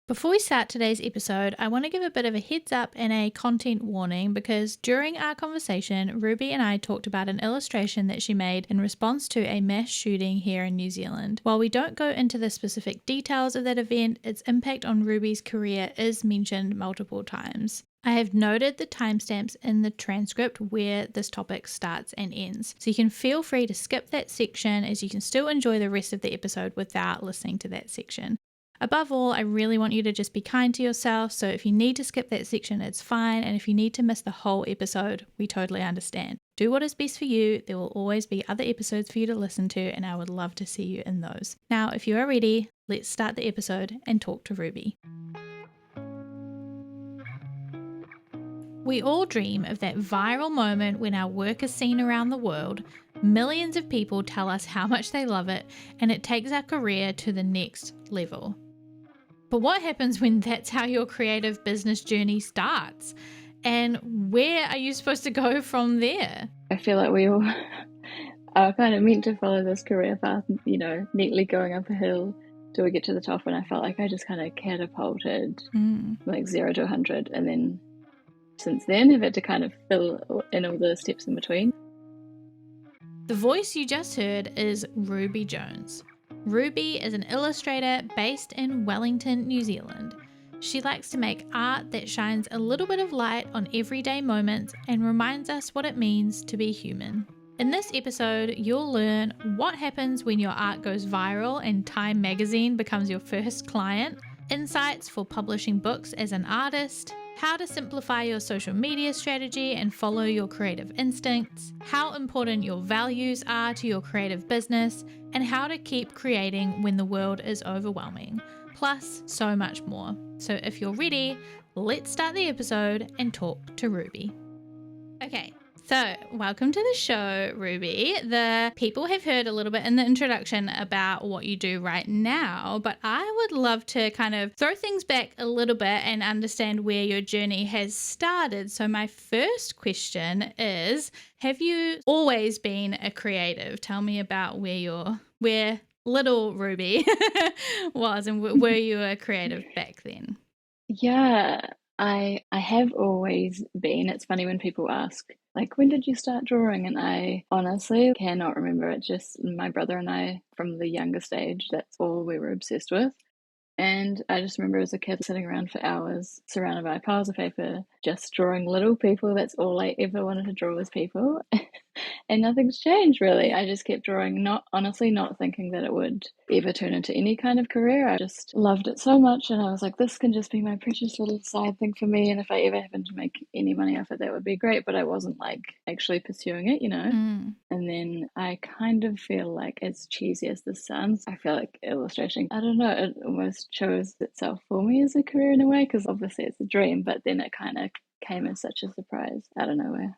Before we start today's episode, I want to give a bit of a heads up and a content warning because during our conversation, Ruby and I talked about an illustration that she made in response to a mass shooting here in New Zealand. While we don't go into the specific details of that event, its impact on Ruby's career is mentioned multiple times. I have noted the timestamps in the transcript where this topic starts and ends, so you can feel free to skip that section as you can still enjoy the rest of the episode without listening to that section. Above all, I really want you to just be kind to yourself, so if you need to skip that section, it's fine, and if you need to miss the whole episode, we totally understand. Do what is best for you. There will always be other episodes for you to listen to, and I would love to see you in those. Now, if you are ready, let's start the episode and talk to Ruby. We all dream of that viral moment when our work is seen around the world, millions of people tell us how much they love it, and it takes our career to the next level. But what happens when that's how your creative business journey starts? And where are you supposed to go from there? I feel like we all are kind of meant to follow this career path, neatly going up a hill till we get to the top. And I felt like I just kind of catapulted like 0 to 100. And then since then, I've had to kind of fill in all the steps in between. The voice you just heard is Ruby Jones. Ruby is an illustrator based in Wellington, New Zealand. She likes to make art that shines a little bit of light on everyday moments and reminds us what it means to be human. In this episode, you'll learn what happens when your art goes viral and Time magazine becomes your first client, insights for publishing books as an artist, how to simplify your social media strategy and follow your creative instincts, how important your values are to your creative business, and how to keep creating when the world is overwhelming, plus so much more. So if you're ready, let's start the episode and talk to Ruby. Okay. So, welcome to the show, Ruby. The people have heard a little bit in the introduction about what you do right now, but I would love to kind of throw things back a little bit and understand where your journey has started. So, my first question is, have you always been a creative? Tell me about where little Ruby was and were you a creative back then? Yeah, I have always been. It's funny when people ask, like, when did you start drawing? And I honestly cannot remember. It just my brother and I, from the youngest age, that's all we were obsessed with. And I just remember as a kid sitting around for hours, surrounded by piles of paper, just drawing little people. That's all I ever wanted to draw was people. And nothing's changed really. I just kept drawing, not thinking that it would ever turn into any kind of career. I just loved it so much, and I was like, this can just be my precious little side thing for me, and if I ever happen to make any money off it, that would be great. But I wasn't like actually pursuing it. And then I kind of feel like, as cheesy as this sounds, I feel like illustration, I don't know, it almost chose itself for me as a career in a way, because obviously it's a dream, but then it kind of came as such a surprise out of nowhere.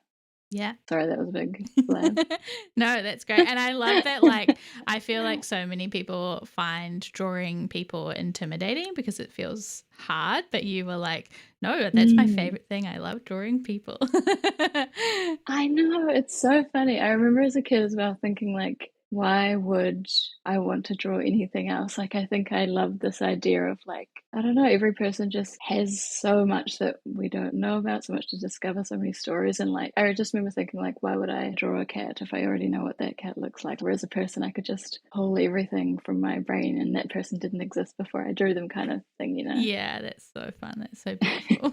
Yeah. Sorry, that was a big blab. No, that's great. And I love that, like, I feel like so many people find drawing people intimidating because it feels hard, but you were like, no, that's my favorite thing. I love drawing people. I know, it's so funny. I remember as a kid as well thinking, like, why would I want to draw anything else? Like, I think I love this idea of, like, I don't know, every person just has so much that we don't know about, so much to discover, so many stories. And like, I just remember thinking, like, why would I draw a cat if I already know what that cat looks like? Whereas a person, I could just pull everything from my brain and that person didn't exist before I drew them, kind of thing, Yeah, that's so fun. That's so beautiful.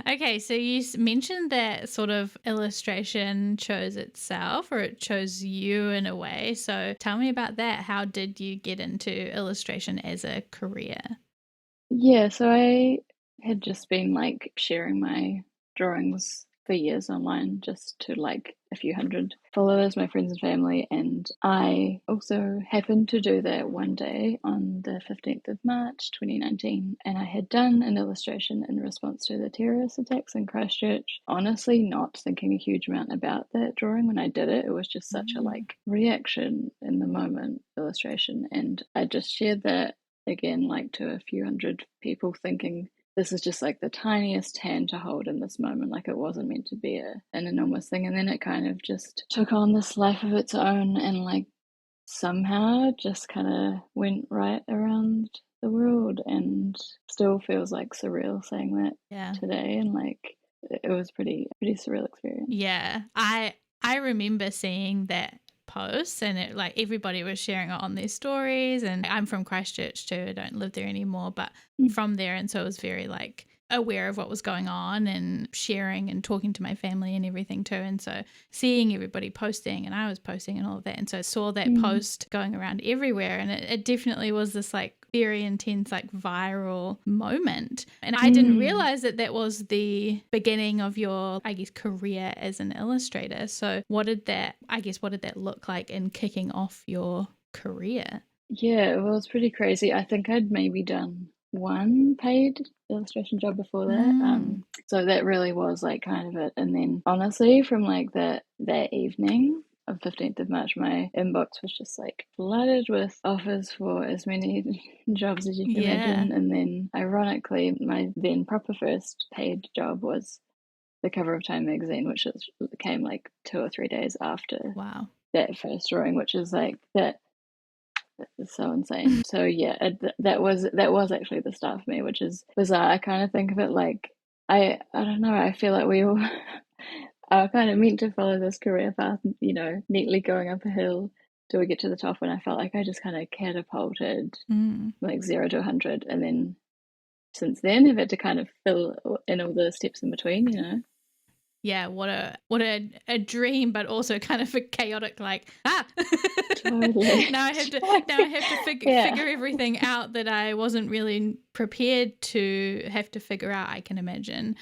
Okay, so you mentioned that sort of illustration chose itself, or it chose you in a way. So tell me about that. How did you get into illustration as a career? Yeah, so I had just been like sharing my drawings for years online, just to like a few hundred followers, my friends and family. And I also happened to do that one day on the 15th of March 2019. And I had done an illustration in response to the terrorist attacks in Christchurch. Honestly, not thinking a huge amount about that drawing when I did it. It was just such a like reaction in the moment illustration. And I just shared that again, like to a few hundred people, thinking this is just like the tiniest hand to hold in this moment. Like, it wasn't meant to be an enormous thing. And then it kind of just took on this life of its own, and like somehow just kind of went right around the world, and still feels like surreal saying that today. And like it was pretty surreal experience. Yeah, I remember seeing that post, and it like everybody was sharing it on their stories. And I'm from Christchurch too. I don't live there anymore, but from there, and so I was very like aware of what was going on and sharing and talking to my family and everything too. And so seeing everybody posting, and I was posting and all of that, and so I saw that post going around everywhere, and it definitely was this like very intense like viral moment. And I didn't realize that was the beginning of your, I guess, career as an illustrator. So what did that look like in kicking off your career? Yeah, well, it's pretty crazy. I think I'd maybe done one paid illustration job before that. So that really was like kind of it. And then honestly, from like that evening of 15th of March, my inbox was just like flooded with offers for as many jobs as you can imagine. And then ironically, my then proper first paid job was the cover of Time magazine, which came like 2 or 3 days after that first drawing, which is like that. It's so insane. So yeah, that was actually the start for me, which is bizarre. I kind of think of it like I don't know. I feel like we all are kind of meant to follow this career path, you know, neatly going up a hill till we get to the top. And I felt like I just kind of catapulted like 0 to 100, and then since then I've had to kind of fill in all the steps in between, you know. Yeah, what a dream, but also kind of a chaotic like Totally. now I have to figure everything out that I wasn't really prepared to have to figure out, I can imagine.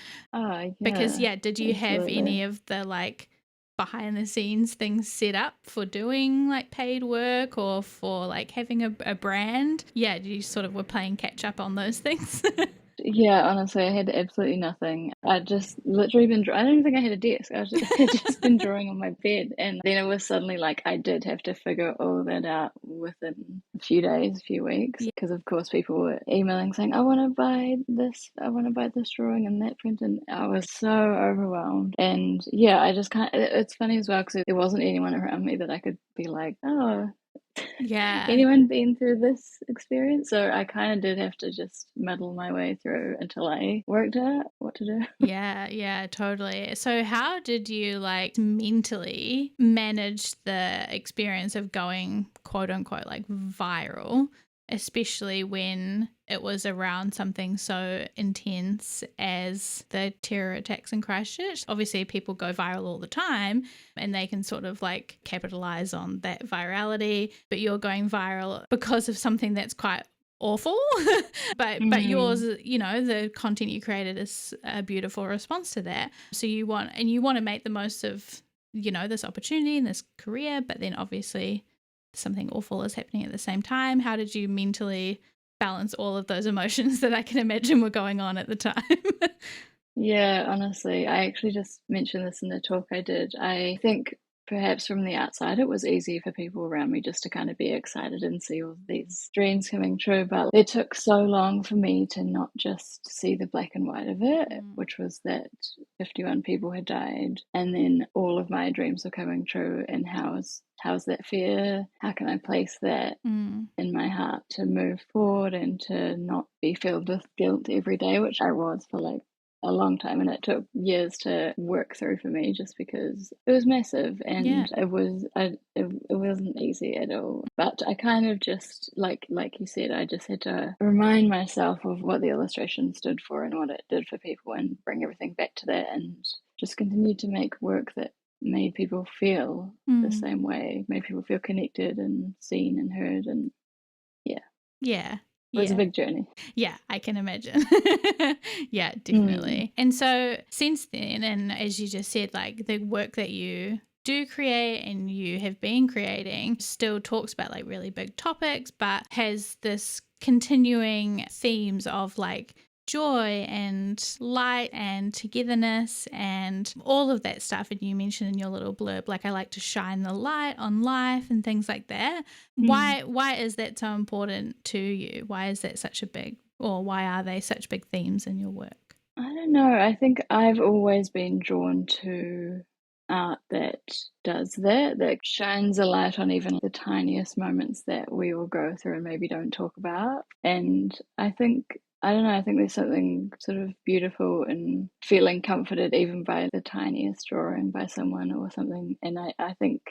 Because did you have any of the like behind the scenes things set up for doing like paid work or for like having a brand? Yeah, you sort of were playing catch up on those things? Yeah, honestly, I had absolutely nothing. I'd just literally been I don't even think I had a desk. I had just been drawing on my bed. And then it was suddenly like I did have to figure all that out within a few days, a few weeks. Because of course people were emailing saying, I want to buy this drawing and that print. And I was so overwhelmed. And yeah, I just can't, it's funny as well because there wasn't anyone around me that I could be like, oh, anyone been through this experience? So I kind of did have to just muddle my way through until I worked out what to do. Yeah, totally. So how did you like mentally manage the experience of going quote unquote like viral, especially when it was around something so intense as the terror attacks in Christchurch? Obviously, people go viral all the time and they can sort of like capitalize on that virality, but you're going viral because of something that's quite awful. but yours, you know, the content you created is a beautiful response to that. So you want to make the most of, you know, this opportunity and this career, but then obviously something awful is happening at the same time. How did you mentally balance all of those emotions that I can imagine were going on at the time? Yeah, honestly, I actually just mentioned this in the talk I did. I think perhaps from the outside it was easy for people around me just to kind of be excited and see all these dreams coming true, but it took so long for me to not just see the black and white of it, which was that 51 people had died, and then all of my dreams were coming true. And how's that fear? How can I place that in my heart to move forward and to not be filled with guilt every day, which I was for like a long time, and it took years to work through for me just because it was massive, and it wasn't easy at all. But I kind of just like you said, I just had to remind myself of what the illustration stood for and what it did for people, and bring everything back to that, and just continue to make work that made people feel the same way, made people feel connected and seen and heard. And it was a big journey. Yeah, I can imagine. Yeah, definitely. And so since then, and as you just said, like the work that you do create and you have been creating still talks about like really big topics, but has this continuing themes of like joy and light and togetherness and all of that stuff. And you mentioned in your little blurb, like, I like to shine the light on life and things like that. Why is that so important to you? Why is that why are they such big themes in your work? I don't know. I think I've always been drawn to art that does that, that shines a light on even the tiniest moments that we all go through and maybe don't talk about. And I think, I don't know, I think there's something sort of beautiful in feeling comforted even by the tiniest drawing by someone or something. And I think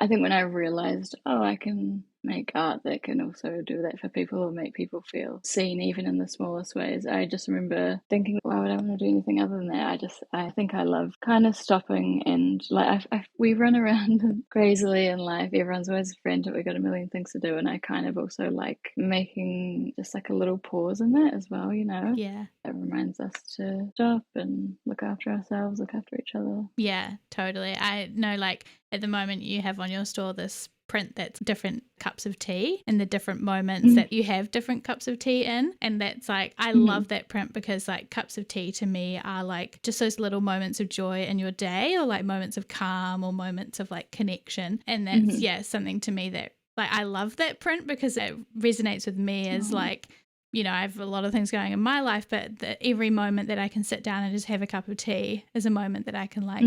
when I realized, oh, I can make art that can also do that for people or make people feel seen even in the smallest ways, I just remember thinking, why would I want to do anything other than that? I think I love kind of stopping and like we run around crazily in life. Everyone's always frantic. We've got a million things to do. And I kind of also like making just like a little pause in that as well, you know? Yeah. It reminds us to stop and look after ourselves, look after each other. Yeah, totally. I know, like, at the moment you have on your store this print that's different cups of tea and the different moments that you have different cups of tea in. And that's like, I love that print because like cups of tea to me are like just those little moments of joy in your day, or like moments of calm or moments of like connection. And that's, yeah, something to me that like, I love that print because it resonates with me as like, you know, I have a lot of things going in my life, but every moment that I can sit down and just have a cup of tea is a moment that I can like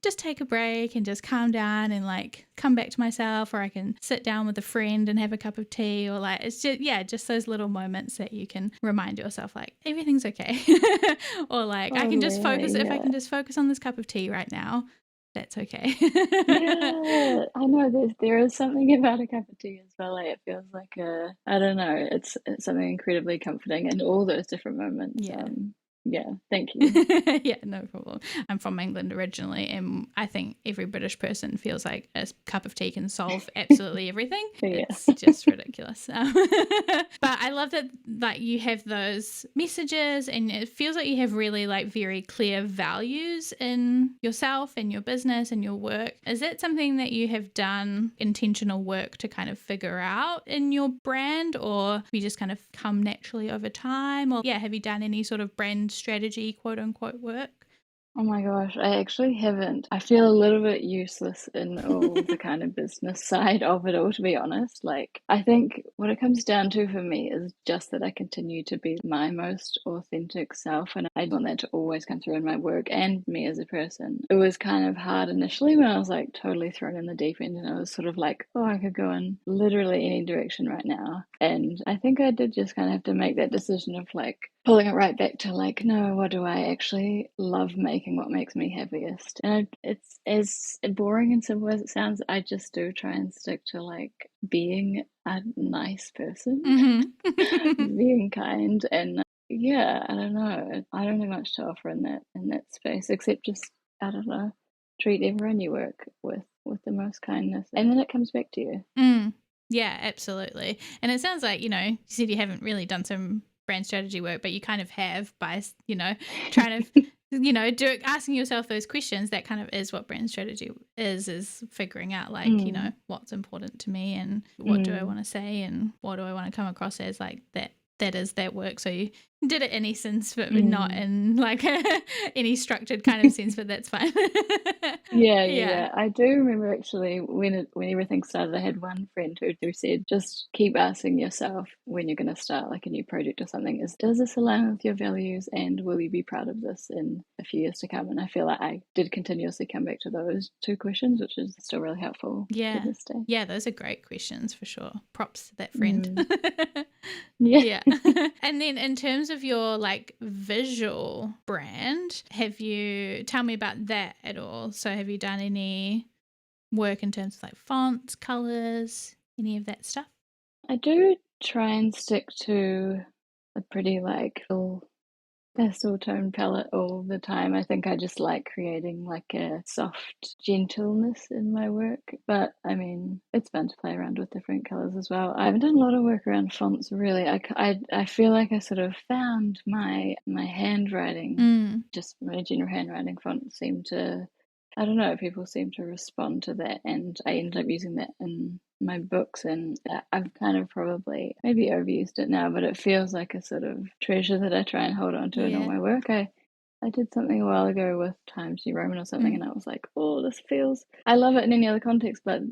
just take a break and just calm down and like come back to myself, or I can sit down with a friend and have a cup of tea, or like it's just, yeah, just those little moments that you can remind yourself like everything's okay. Or like I can just focus, if I can just focus on this cup of tea right now, that's okay. Yeah, I know there is something about a cup of tea as well. Like it feels like I don't know, it's something incredibly comforting in all those different moments. Yeah. Yeah, thank you. Yeah, no problem. I'm from England originally, and I think every British person feels like a cup of tea can solve absolutely everything. Yeah. It's just ridiculous. But I love that like you have those messages, and it feels like you have really like very clear values in yourself and your business and your work. Is that something that you have done intentional work to kind of figure out in your brand, or have you just kind of come naturally over time? Or yeah, have you done any sort of brand strategy, quote unquote, work? Oh my gosh, I actually haven't. I feel a little bit useless in all the kind of business side of it all, to be honest. Like, I think what it comes down to for me is just that I continue to be my most authentic self, and I want that to always come through in my work and me as a person. It was kind of hard initially when I was like totally thrown in the deep end, and I was sort of like, oh, I could go in literally any direction right now. And I think I did just kind of have to make that decision of like, pulling it right back to like, no, what do I actually love making? What makes me happiest? And it's as boring and simple as it sounds. I just do try and stick to like being a nice person, being kind, and yeah, I don't know. I don't have much to offer in that space except just, I don't know, treat everyone you work with the most kindness, and then it comes back to you. Yeah, absolutely. And it sounds like, you know, you said you haven't really done some brand strategy work, but you kind of have by, you know, trying to, you know, asking yourself those questions. That kind of is what brand strategy is figuring out like, you know, what's important to me and what do I want to say and what do I want to come across as like that is that work. So you did it in essence, but not in like any structured kind of sense, but that's fine. Yeah. I do remember actually when everything started, I had one friend who said, just keep asking yourself when you're going to start like a new project or something, is does this align with your values and will you be proud of this in a few years to come? And I feel like I did continuously come back to those two questions, which is still really helpful to this day. Yeah, those are great questions for sure. Props to that friend. Yeah. And then in terms of your like visual brand, tell me about that at all? So have you done any work in terms of like fonts, colors, any of that stuff? I do try and stick to a pretty like full pastel tone palette all the time. I think I just like creating like a soft gentleness in my work, but I mean it's fun to play around with different colors as well. I haven't done a lot of work around fonts really. I feel like I sort of found my handwriting, just my general handwriting font seemed to, I don't know, people seem to respond to that, and I ended up using that in my books, and I've kind of probably maybe overused it now, but it feels like a sort of treasure that I try and hold on to in all my work. I did something a while ago with Times New Roman or something, and I was like, oh, this feels. I love it in any other context, but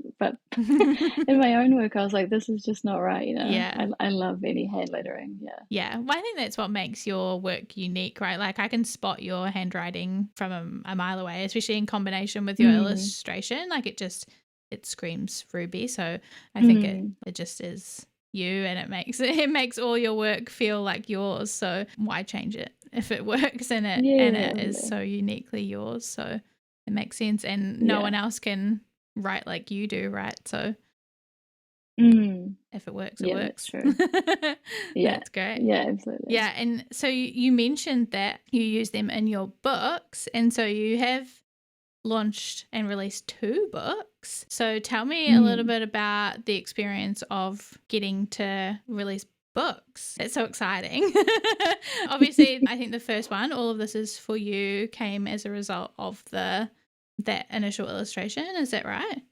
in my own work, I was like, this is just not right, you know. Yeah. I love any hand lettering. Yeah. Yeah. Well, I think that's what makes your work unique, right? Like I can spot your handwriting from a mile away, especially in combination with your illustration. Like it screams Ruby. So I think it just is you, and it makes all your work feel like yours. So why change it if it works and it is so uniquely yours? So it makes sense, and no one else can write like you do, right? So if it works, it works. That's true. That's great. Yeah, absolutely. Yeah, and so you mentioned that you use them in your books, and so you have launched and released 2 books. So tell me a little bit about the experience of getting to release books. It's so exciting. Obviously, I think the first one, All of This Is For You, came as a result of that initial illustration. Is that right?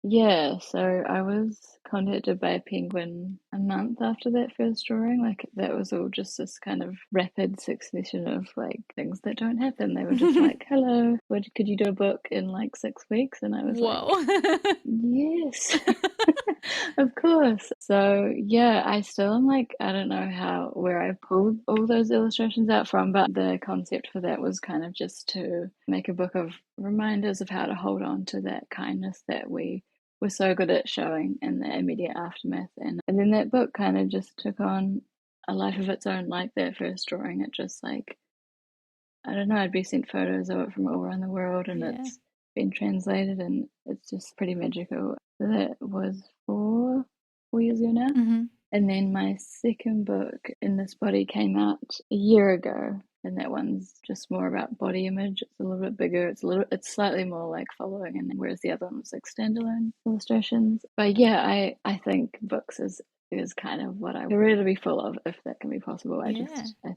Yeah, so I was contacted by a penguin a month after that first drawing. Like that was all just this kind of rapid succession of like things that don't happen. They were just like, "Hello, could you do a book in like 6 weeks?" And I was like, "Yes, of course." So yeah, I still am like, I don't know where I pulled all those illustrations out from, but the concept for that was kind of just to make a book of reminders of how to hold on to that kindness that we were so good at showing in the immediate aftermath. And then that book kind of just took on a life of its own. Like that first drawing, it just like, I don't know, I'd be sent photos of it from all around the world, and it's been translated, and it's just pretty magical. So that was 4 years ago now. And then my second book, In This Body, came out a year ago, and that one's just more about body image. It's a little bit bigger. It's slightly more like following, and whereas the other one was like standalone illustrations. But yeah, I think books is kind of what I'm ready to be full of, if that can be possible. I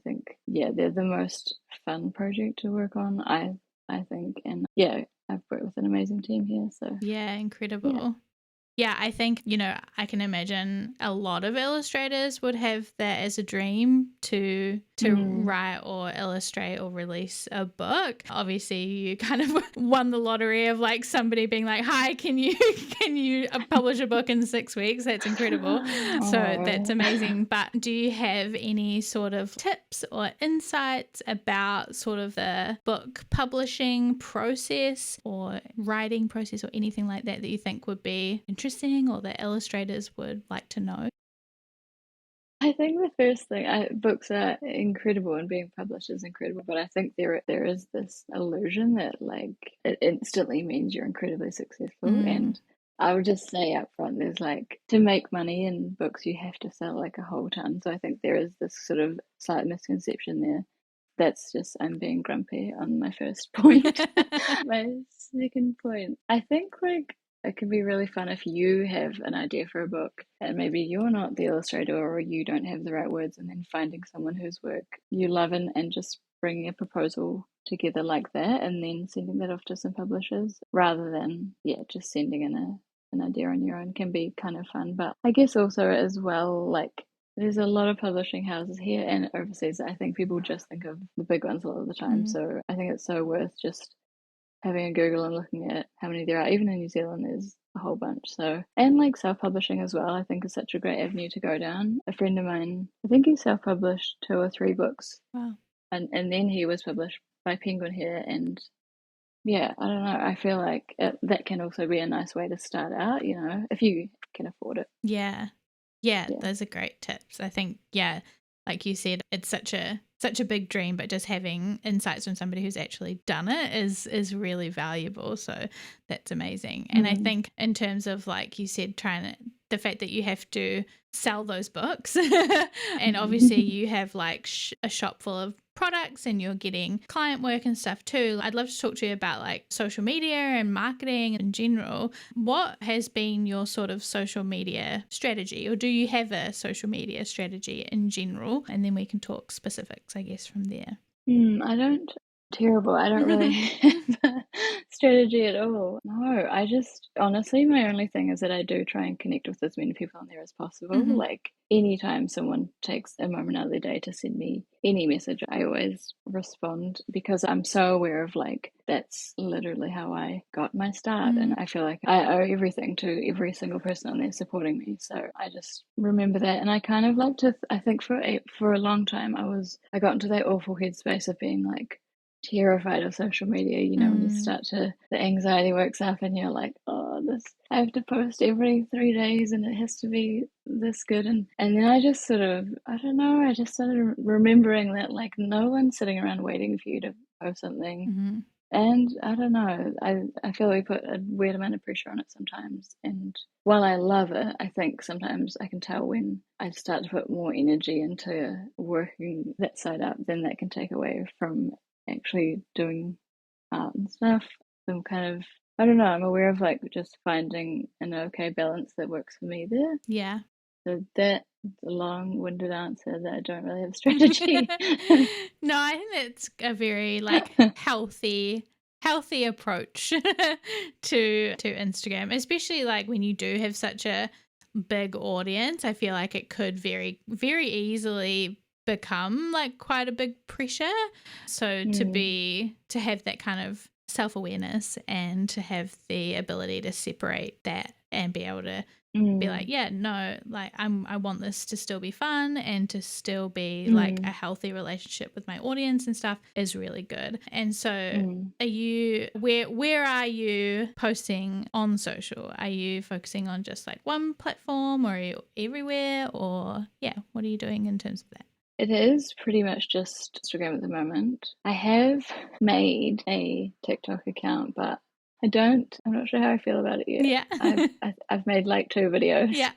think they're the most fun project to work on. I think, and yeah, I've worked with an amazing team here. So yeah, incredible. Yeah, I think, I can imagine a lot of illustrators would have that as a dream to write or illustrate or release a book. Obviously, you kind of won the lottery of like somebody being like, "Hi, can you publish a book in 6 weeks?" That's incredible. So that's amazing. But do you have any sort of tips or insights about sort of the book publishing process or writing process or anything like that you think would be interesting or that illustrators would like to know? I think the first thing, books are incredible and being published is incredible, but I think there is this illusion that like it instantly means you're incredibly successful. And I would just say up front, there's like, to make money in books, you have to sell like a whole ton. So I think there is this sort of slight misconception there. That's just, I'm being grumpy on my first point. My second point, I think like it can be really fun if you have an idea for a book and maybe you're not the illustrator or you don't have the right words, and then finding someone whose work you love and just bringing a proposal together like that, and then sending that off to some publishers rather than just sending in an idea on your own can be kind of fun. But I guess also as well, like there's a lot of publishing houses here and overseas. I think people just think of the big ones a lot of the time. So I think it's so worth just having a Google and looking at how many there are. Even in New Zealand, there's a whole bunch. So, and like self-publishing as well, I think is such a great avenue to go down. A friend of mine, I think he self-published 2 or 3 books. Wow. And then he was published by Penguin here. And yeah, I don't know. I feel like that can also be a nice way to start out, if you can afford it. Yeah, those are great tips. I think, like you said, it's such a big dream, but just having insights from somebody who's actually done it is really valuable. So that's amazing. And I think in terms of, like you said, the fact that you have to sell those books and obviously you have like a shop full of products and you're getting client work and stuff too. I'd love to talk to you about like social media and marketing in general. What has been your sort of social media strategy, or do you have a social media strategy in general? And then we can talk specifics, I guess, from there. I don't terrible. I don't really have a strategy at all. No, I just honestly, my only thing is that I do try and connect with as many people on there as possible. Mhm. Like anytime someone takes a moment out of their day to send me any message, I always respond because I'm so aware of like that's literally how I got my start. And I feel like I owe everything to every single person on there supporting me. So I just remember that. And I kind of like to, I think for a long time, I got into that awful headspace of being like, terrified of social media, you know, when you start to, the anxiety works up and you're like, oh, this, I have to post every 3 days and it has to be this good. And then I just sort of, I don't know, I just started remembering that like no one's sitting around waiting for you to post something. Mm-hmm. And I don't know, I feel we put a weird amount of pressure on it sometimes. And while I love it, I think sometimes I can tell when I start to put more energy into working that side up, then that can take away from actually doing art and stuff. I'm kind of, I don't know, I'm aware of like just finding an okay balance that works for me there. Yeah. So that's a long-winded answer that I don't really have a strategy. No, I think that's a very like healthy approach to Instagram, especially like when you do have such a big audience. I feel like it could very easily become like quite a big pressure. So to have that kind of self-awareness and to have the ability to separate that and be able to be like, yeah, no, like I want this to still be fun and to still be like a healthy relationship with my audience and stuff is really good. And so are you, where are you posting on social? Are you focusing on just like one platform or are you everywhere, or yeah, what are you doing in terms of that? It is pretty much just Instagram at the moment. I have made a TikTok account, but I'm not sure how I feel about it yet. Yeah. I've made like 2 videos. Yeah.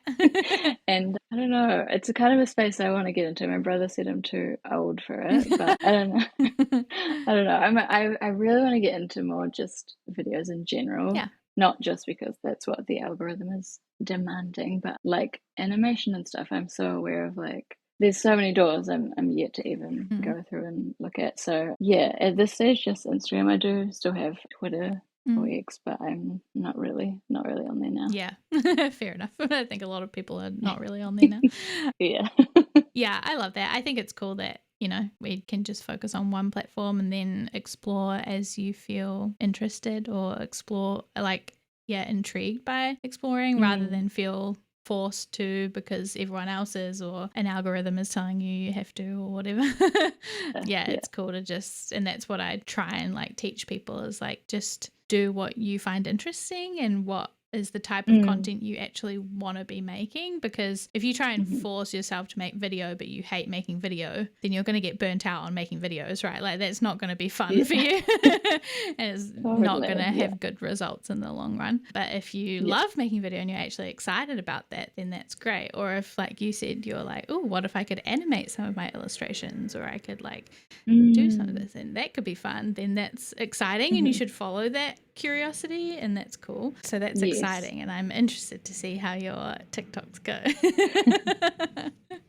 And I don't know, it's a kind of a space I want to get into. My brother said I'm too old for it, but I don't know. I don't know. I really want to get into more just videos in general. Yeah. Not just because that's what the algorithm is demanding, but like animation and stuff. I'm so aware of like there's so many doors I'm yet to even go through and look at. So yeah, at this stage, just Instagram. I do still have Twitter or X, but I'm not really on there now. Yeah, fair enough. I think a lot of people are not really on there now. Yeah. Yeah, I love that. I think it's cool that, you know, we can just focus on one platform and then explore as you feel interested or explore like, yeah, intrigued by exploring rather than feel forced to because everyone else is or an algorithm is telling you have to or whatever. Yeah, it's cool to just, and that's what I try and like teach people is like just do what you find interesting and what is the type of content you actually want to be making, because if you try and force yourself to make video but you hate making video, then you're going to get burnt out on making videos, right? Like that's not going to be fun for you and it's not going to have good results in the long run. But if you love making video and you're actually excited about that, then that's great. Or if like you said, you're like, oh, what if I could animate some of my illustrations, or I could like do some of this, and that could be fun, then that's exciting and you should follow that curiosity, and that's cool. So that's exciting, and I'm interested to see how your TikToks go.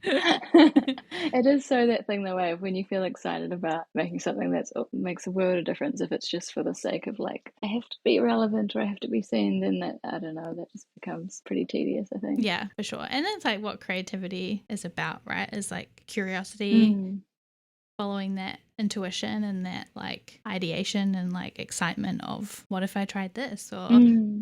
It is so that thing the way of when you feel excited about making something that makes a world of difference. If it's just for the sake of like I have to be relevant or I have to be seen, then that, I don't know, that just becomes pretty tedious, I think. Yeah, for sure. And that's like what creativity is about, right? Is like curiosity, following that intuition and that like ideation and like excitement of what if I tried this, or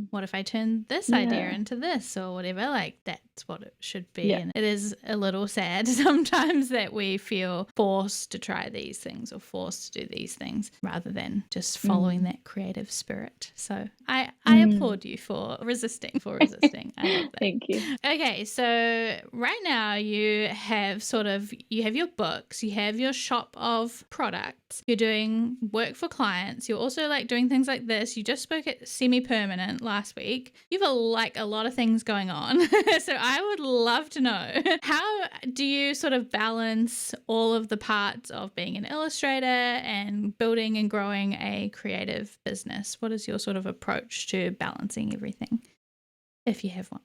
what if I turned this idea into this, or whatever. Like that's what it should be. And it is a little sad sometimes that we feel forced to try these things or forced to do these things rather than just following that creative spirit. So I applaud you for resisting. I love that. Thank you. Okay, so right now you have your books, you have your shop of products, you're doing work for clients, you're also like doing things like this. You just spoke at Semi-Permanent last week. You've like a lot of things going on. So I would love to know, how do you sort of balance all of the parts of being an illustrator and building and growing a creative business? What is your sort of approach to balancing everything, if you have one?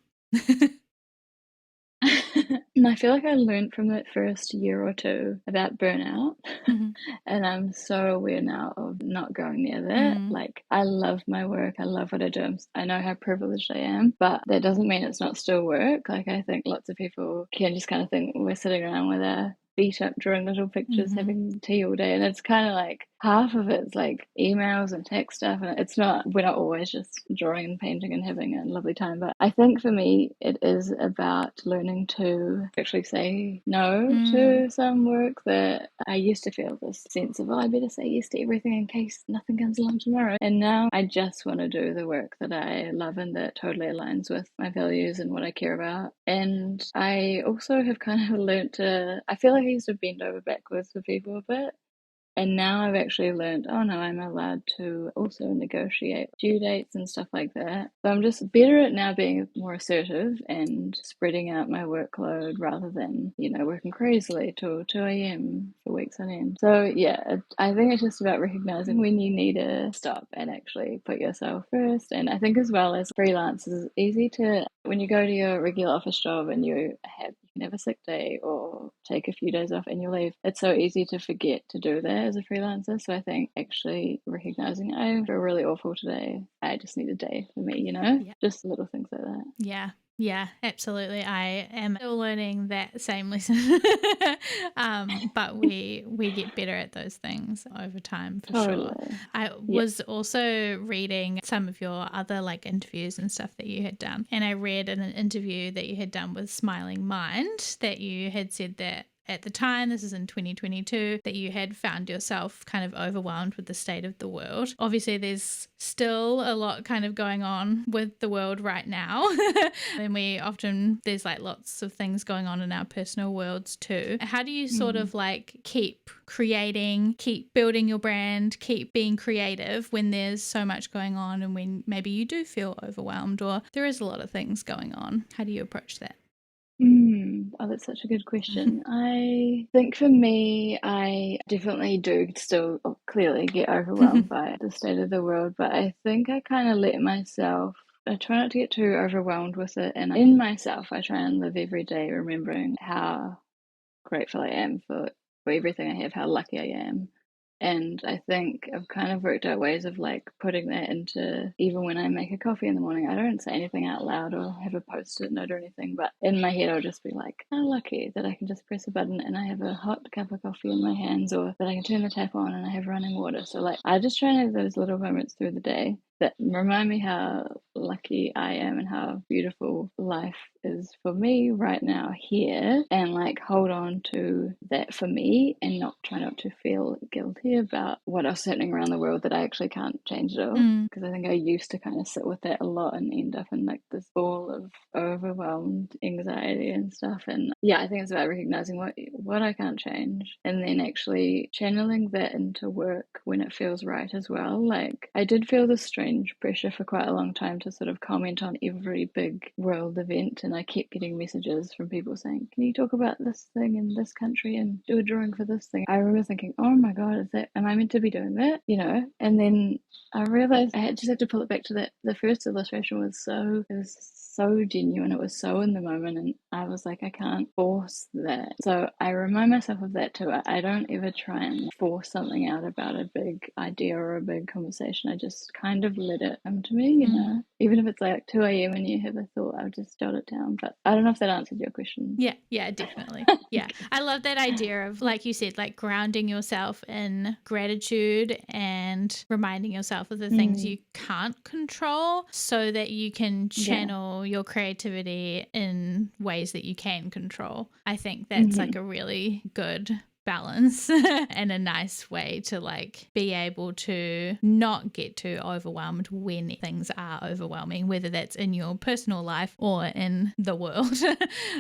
And I feel like I learned from that first year or two about burnout. Mhm. And I'm so aware now of not going near that. Mm. Like, I love my work. I love what I do. I know how privileged I am, but that doesn't mean it's not still work. Like, I think lots of people can just kind of think we're sitting around with our feet up, drawing little pictures, Mhm. having tea all day. And it's kind of like half of it's like emails and tech stuff. And we're not always just drawing and painting and having a lovely time. But I think for me, it is about learning to actually say no Mm. to some work that I used to feel this sense of, oh, I better say yes to everything in case nothing comes along tomorrow. And now I just want to do the work that I love and that totally aligns with my values and what I care about. And I also have kind of learned to, I feel like I used to bend over backwards for people a bit. And now I've actually learned, oh no, I'm allowed to also negotiate due dates and stuff like that. So I'm just better at now being more assertive and spreading out my workload rather than, working crazily till 2 a.m. for weeks on end. So yeah, I think it's just about recognizing when you need to stop and actually put yourself first. And I think as well as freelancers, it's easy to, when you go to your regular office job and you can have a sick day or take a few days off and you leave, it's so easy to forget to do that as a freelancer. So I think actually recognizing I feel really awful today, I just need a day for me, Yeah. just little things like that. Yeah, absolutely. I am still learning that same lesson. But we get better at those things over time for sure. Totally. I Yeah. was also reading some of your other like interviews and stuff that you had done. And I read in an interview that you had done with Smiling Mind that you had said that at the time, this is in 2022, that you had found yourself kind of overwhelmed with the state of the world. Obviously, there's still a lot kind of going on with the world right now. And there's like lots of things going on in our personal worlds too. How do you sort of like keep creating, keep building your brand, keep being creative when there's so much going on and when maybe you do feel overwhelmed or there is a lot of things going on? How do you approach that? Oh, that's such a good question. I think for me, I definitely do still clearly get overwhelmed by the state of the world, but I think I kind of I try not to get too overwhelmed with it. And in myself, I try and live every day remembering how grateful I am for everything I have, how lucky I am. And I think I've kind of worked out ways of like putting that into, even when I make a coffee in the morning, I don't say anything out loud or have a post-it note or anything, but in my head I'll just be like, how lucky that I can just press a button and I have a hot cup of coffee in my hands, or that I can turn the tap on and I have running water. So like I just try and have those little moments through the day that remind me how lucky I am and how beautiful life is for me right now here, and like hold on to that for me and try not to feel guilty about what else is happening around the world that I actually can't change at all. Because I think I used to kind of sit with that a lot and end up in like this ball of overwhelmed anxiety and stuff. And yeah, I think it's about recognizing what I can't change and then actually channeling that into work when it feels right as well. Like I did feel this strange pressure for quite a long time to sort of comment on every big world event, and I kept getting messages from people saying, can you talk about this thing in this country and do a drawing for this thing? I remember thinking, oh my god, am I meant to be doing that? And then I realized I just had to pull it back to that. The first illustration was so genuine, it was so in the moment, and I was like, I can't force that. So I remind myself of that too. I don't ever try and force something out about a big idea or a big conversation. I just kind of let it come to me, even if it's like 2 a.m. and you have a thought, I'll just jot it down. But I don't know if that answered your question. Yeah, definitely. Yeah. I love that idea of, like you said, like grounding yourself in gratitude and reminding yourself of the things you can't control so that you can channel your creativity in ways that you can control. I think that's like a really good balance and a nice way to like be able to not get too overwhelmed when things are overwhelming, whether that's in your personal life or in the world.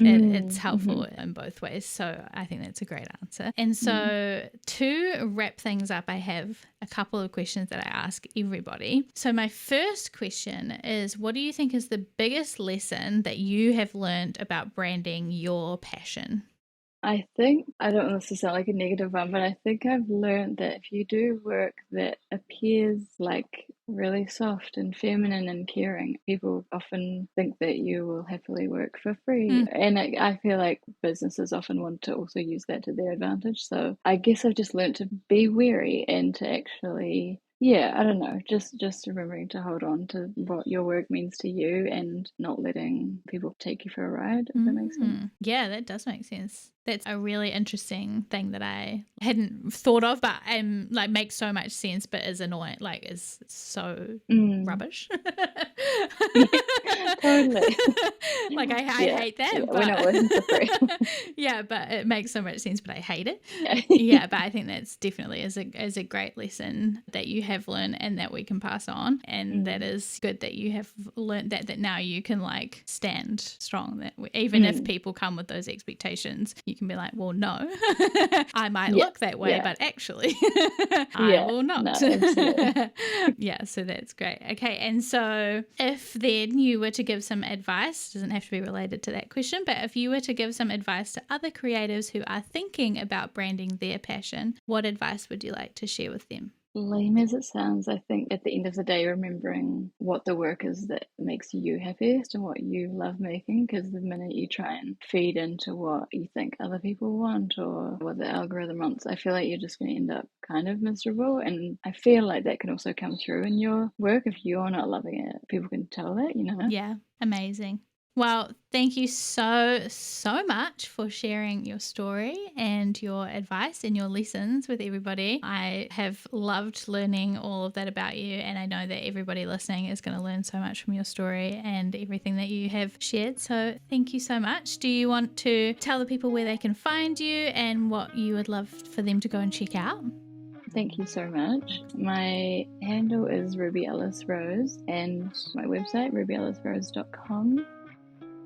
It's helpful in both ways. So I think that's a great answer. And so to wrap things up, I have a couple of questions that I ask everybody. So my first question is, what do you think is the biggest lesson that you have learned about branding your passion? I think, I don't want this to sound like a negative one, but I think I've learned that if you do work that appears like really soft and feminine and caring, people often think that you will happily work for free. And I feel like businesses often want to also use that to their advantage. So I guess I've just learned to be wary and to actually, yeah, I don't know, just remembering to hold on to what your work means to you and not letting people take you for a ride, if that makes sense. Yeah, that does make sense. That's a really interesting thing that I hadn't thought of, but like makes so much sense, but is annoying, like is so rubbish. Totally. Like I hate that. Yeah, but we're not working for free. Yeah, but it makes so much sense, but I hate it. Yeah. Yeah, but I think that's definitely is a great lesson that you have learned and that we can pass on, and that is good that you have learned that now you can like stand strong, that even if people come with those expectations, you can be like, well, no, I might look that way, but actually I will not. No, absolutely. Yeah, so that's great. Okay, and so if then you were to give some advice, doesn't have to be related to that question, but if you were to give some advice to other creatives who are thinking about branding their passion, what advice would you like to share with them? Lame as it sounds, I think at the end of the day, remembering what the work is that makes you happiest and what you love making, because the minute you try and feed into what you think other people want or what the algorithm wants, I feel like you're just going to end up kind of miserable. And I feel like that can also come through in your work. If you're not loving it, people can tell that, you know? Yeah, amazing. Well, thank you so much for sharing your story and your advice and your lessons with everybody. I have loved learning all of that about you, and I know that everybody listening is going to learn so much from your story and everything that you have shared. So thank you so much. Do you want to tell the people where they can find you and what you would love for them to go and check out? Thank you so much. My handle is Ruby Ellis Rose, and my website, rubyellisrose.com.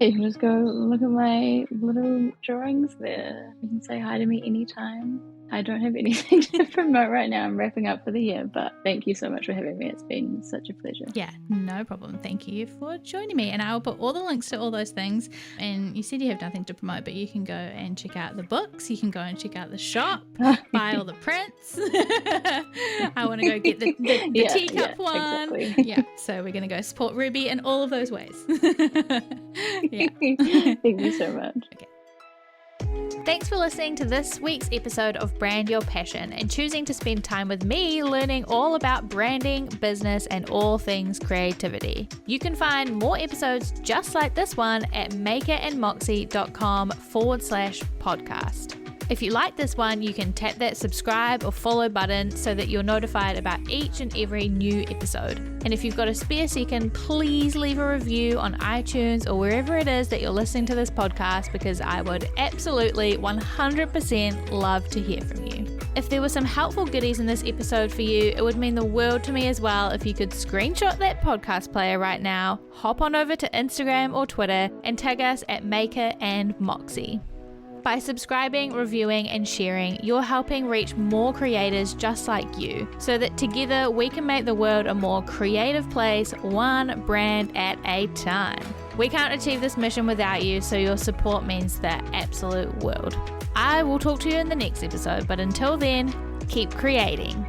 You can just go look at my little drawings there. You can say hi to me anytime. I don't have anything to promote right now. I'm wrapping up for the year, but thank you so much for having me. It's been such a pleasure. Yeah, no problem. Thank you for joining me. And I'll put all the links to all those things. And you said you have nothing to promote, but you can go and check out the books. You can go and check out the shop, buy all the prints. I want to go get the teacup one. Exactly. Yeah, so we're going to go support Ruby in all of those ways. Yeah. Thank you so much. Okay. Thanks for listening to this week's episode of Brand Your Passion and choosing to spend time with me learning all about branding, business, and all things creativity. You can find more episodes just like this one at makerandmoxie.com/podcast. If you like this one, you can tap that subscribe or follow button so that you're notified about each and every new episode. And if you've got a spare second, please leave a review on iTunes or wherever it is that you're listening to this podcast, because I would absolutely 100% love to hear from you. If there were some helpful goodies in this episode for you, it would mean the world to me as well if you could screenshot that podcast player right now, hop on over to Instagram or Twitter and tag us at Maker and Moxie. By subscribing, reviewing, and sharing, you're helping reach more creators just like you, so that together we can make the world a more creative place, one brand at a time. We can't achieve this mission without you, so your support means the absolute world. I will talk to you in the next episode, but until then, keep creating.